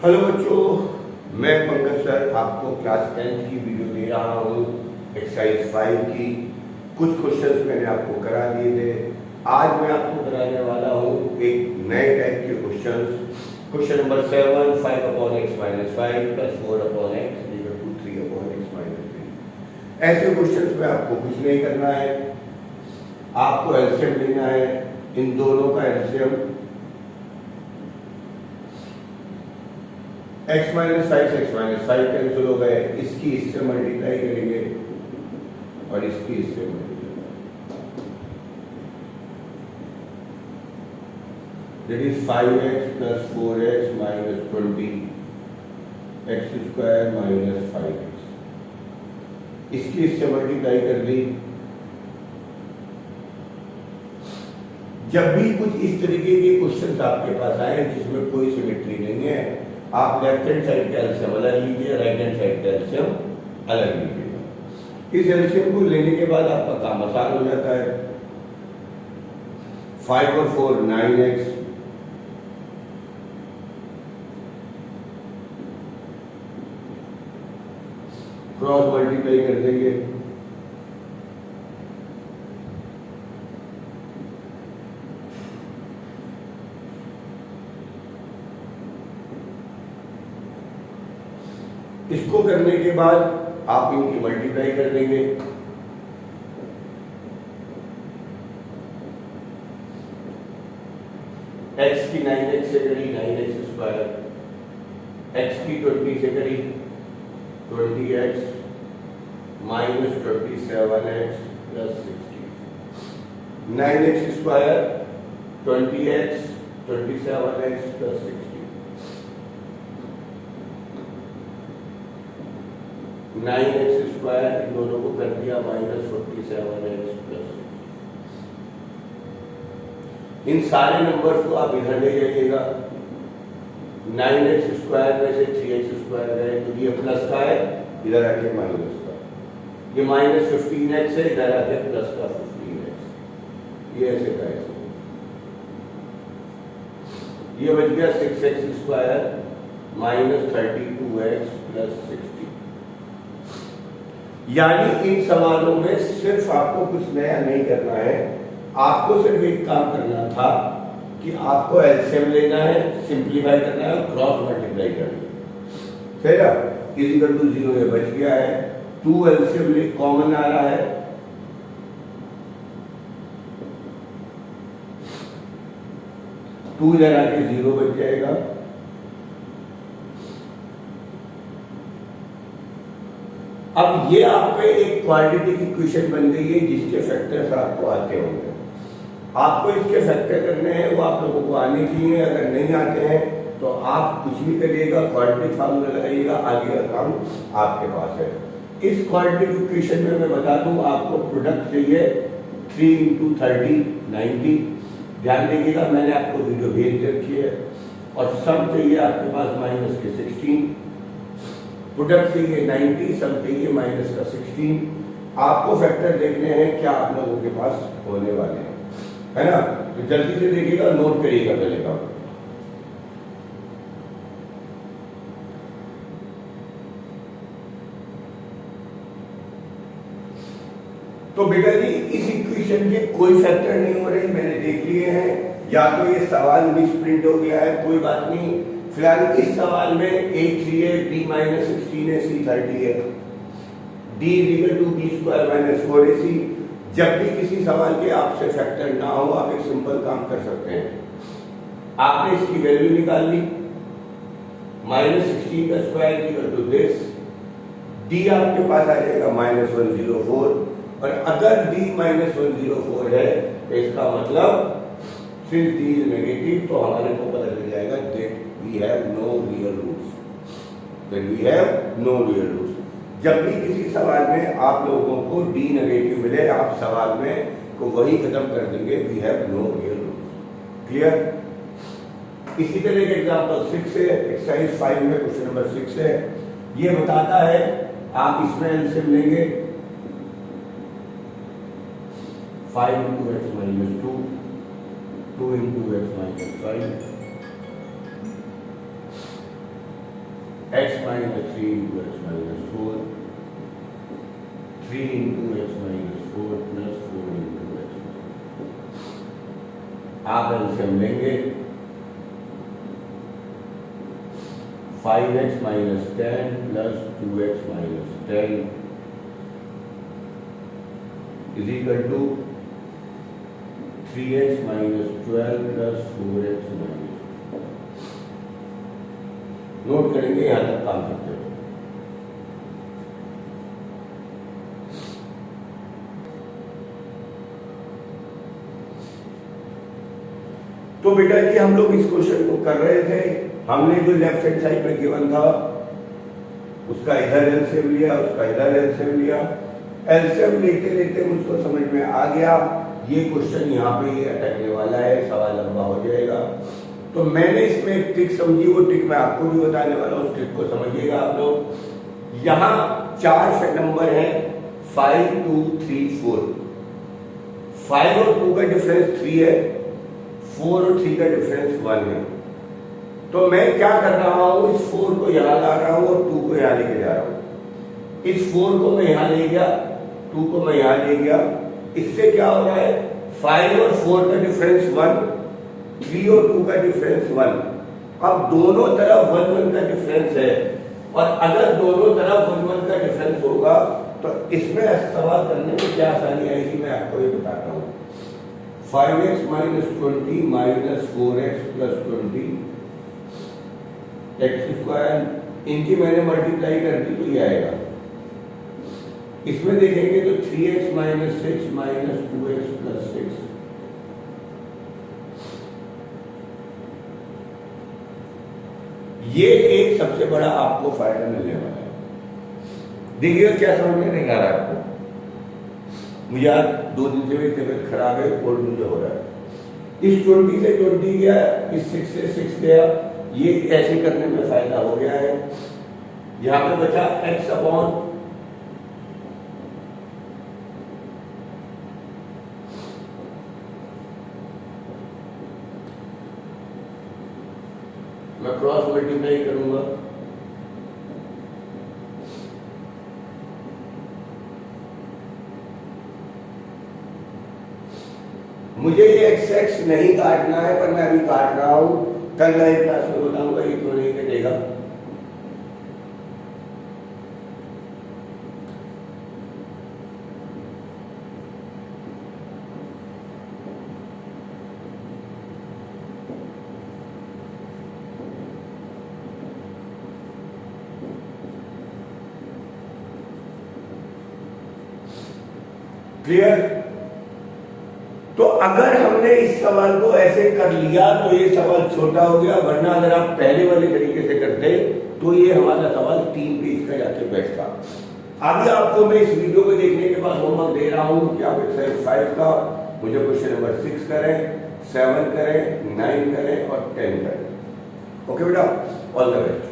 Hello बच्चों, मैं Pankaj sir आपको क्लास 10th की वीडियो दे रहा हूँ। एक्सरसाइज 5 की कुछ क्वेश्चंस मैंने आपको करा दिए थे। आज मैं आपको कराने वाला हूँ एक नए टाइप के questions. Question number 7, 5/x - 5 + 4/x = 3/x - 3। ऐसे क्वेश्चंस में आपको कुछ नहीं करना है, आपको एलसीएम लेना है। इन दोनों का एलसीएम x - 5 से x - 5 कैंसिल हो गए, इसकी इससे मल्टीप्लाई करेंगे और इसकी इससे multiply, that is 5x + 4x - 20 x² - 5x। इसकी इससे मल्टीप्लाई कर दी। जब भी कुछ इस तरीके के क्वेश्चंस आपके पास आए जिसमें कोई सिमेट्री नहीं है, आप लेफ्ट हैंड साइड का एलसीएम अलग लीजिए, राइट हैंड साइड का एलसीएम अलग लीजिएगा। इस एलसीएम को लेने के बाद आपका काम आसान हो जाता है। 5 और 4 9x, क्रॉस मल्टीप्लाई कर देंगे, इसको करने के बाद आप इनकी मल्टीप्लाई कर देंगे। x की 9x से करी 9x², x की 20 से करी 20x - 27x + 60। 9x² 20x 27x + 60। 9x² इन दोनों को कर दिया -47x + 60। इन सारे नंबर्स को आप इधर ले जाइएगा। 9x² में से 3x² गए तो ये प्लस का है, इधर आके माइनस का। ये -15x है, इधर आके प्लस का 15x। ये ऐसे का ऐसे। ये बच गया 6x² -32x + 60। यानी इन सवालों में सिर्फ आपको कुछ नया नहीं करना है, आपको सिर्फ एक काम करना था कि आपको एलसीएम लेना है, सिंपलीफाई करना है और क्रॉस मल्टीप्लाई करना है। सही ना? इक्वल टू 0 ये बच गया है। 2 एलसीएम ले कॉमन आ रहा है, टू इधर आके 0 बच जाएगा। अब ये आप पे एक क्वाड्रेटिक इक्वेशन बन गई है जिसके फैक्टर्स आपको आते होंगे। आपको इसके फैक्टर करने हैं, वो आप लोगों को आने चाहिए। अगर नहीं आते हैं तो आप कुछ भी करिएगा, क्वाड्रेटिक फार्मूला लगाइएगा, आगे का काम आपके पास है। इस क्वाड्रेटिक इक्वेशन में मैं बता दूं, आपको प्रोडक्ट चाहिए 3 × 30 90। ध्यान दीजिएगा, मैंने आपको वीडियो भेज रखी है। और सम चाहिए आपके पास -16। प्रोडक्ट चाहिए 90, सम चाहिए -16। आपको फैक्टर देखने हैं क्या आप लोगों के पास होने वाले हैं, है ना? तो जल्दी से देखिएगा, नोट करिएगा पहले का। तो बेटा जी, इस इक्वेशन के कोई फैक्टर नहीं हो रहे, मैंने देख लिए हैं। या तो ये सवाल मिसप्रिंट हो गया है, कोई बात नहीं। फिलहाल इस सवाल में A3 है, B - 16 है, C 30 है, D = B² - 4AC। जब भी किसी सवाल के आपसे फैक्टर ना हो, आप एक सिंपल काम कर सकते हैं। आपने इसकी वैल्यू निकाल ली, -16 का स्क्वायर = दिस। D आपके पास आ जाएगा -104। और अगर D -104 है तो इसका मतलब सिंस D इज नेगेटिव, तो हमारे को पता चल जाएगा that we have no real roots. That we have no real roots. जब भी किसी सवाल में आप लोगों को D नेगेटिव मिले, आप सवाल में को वही खत्म कर देंगे, we have no real roots. Clear? इसी तरह के एग्जांपल 6 है, एक्सरसाइज 5 में क्वेश्चन नंबर 6 है। ये बताता है, आप इसमें एलसीएम लेंगे 5 × x - 2, 2 × x - 5, x minus 3 into x minus 4, 3 into x minus 4 plus 4 into x minus 4. आप एलसीएम लेंगे 5x minus 10 plus 2x minus 10 is equal to 3x minus 12 plus 4x minus 4. Note करेंगे, यहां तक काम करते हो। तो बेटा जी हम लोग इस क्वेश्चन को कर रहे थे, हमने जो लेफ्ट हैंड साइड में गिवन था उसका इधर एलसीएम लिया, उसका इधर एलसीएम लिया। एलसीएम लेते लेते मुझको समझ में आ गया ये क्वेश्चन यहाँ पे ये अटकने वाला है, सवाल लंबा हो जाएगा। तो मैंने इसमें एक ट्रिक समझी, वो ट्रिक मैं आपको भी बताने वाला हूँ, उस ट्रिक को समझिएगा आप लोग। यहाँ 4 नंबर हैं 5, 2, 3, 4। 5 और 2 का डिफरेंस 3 है, 4 और 3 का डिफरेंस 1 है। तो मैं क्या कर रहा हूँ, इस 4 को यहाँ ला रहा हूँ और 2 को यहाँ लेके जा रहा हूँ। इस 4 को मैं यहाँ ले गया, 2 को मैं यहाँ ले गया। इससे क्या हो रहा है, 5 और 4 का डिफरेंस 1, 3 और 2 का डिफरेंस 1। अब दोनों तरफ 1 1 का डिफरेंस है, और अगर दोनों तरफ 1 1 का डिफरेंस होगा तो इसमें सवाल करने में क्या आसानी आएगी, मैं आपको ये बताता हूँ। 5x minus 20 minus 4x plus 20 x square, इनकी मैंने मल्टीप्लाई कर दी तो ये आएगा। इसमें देखेंगे तो 3x minus 6 minus 2x plus 6, ये एक सबसे बड़ा आपको फायदा मिलने वाला है। देखिएगा क्या समझ में नहीं आ रहा है आपको। मुझे आज 2 दिन से मेरी तबीयत खराब है, कोल्ड मुझे हो रहा है। इस 20 से 20 गया, इस 6 से 6 गया, ये ऐसे करने में फायदा हो गया है। यहां पे बचा x अपॉन मैं क्रॉस मल्टीप्लाई करूंगा, मुझे ये x नहीं काटना है पर मैं अभी काट रहा हूं। कल लाइव क्लास में बताऊंगा ये क्यों नहीं कटेगा। क्लियर? तो अगर हमने इस सवाल को ऐसे कर लिया तो ये सवाल छोटा हो गया, वरना अगर आप पहले वाले तरीके से करते तो ये हमारा सवाल 3 पेज का जाके बैठता। अभी आपको मैं इस वीडियो को देखने के बाद होमवर्क दे रहा हूं कि आप एक्सरसाइज 5 का मुझे क्वेश्चन नंबर 6 करें, 7 करें, 9 करें और 10 करें। ओके बेटा, ऑल द बेस्ट।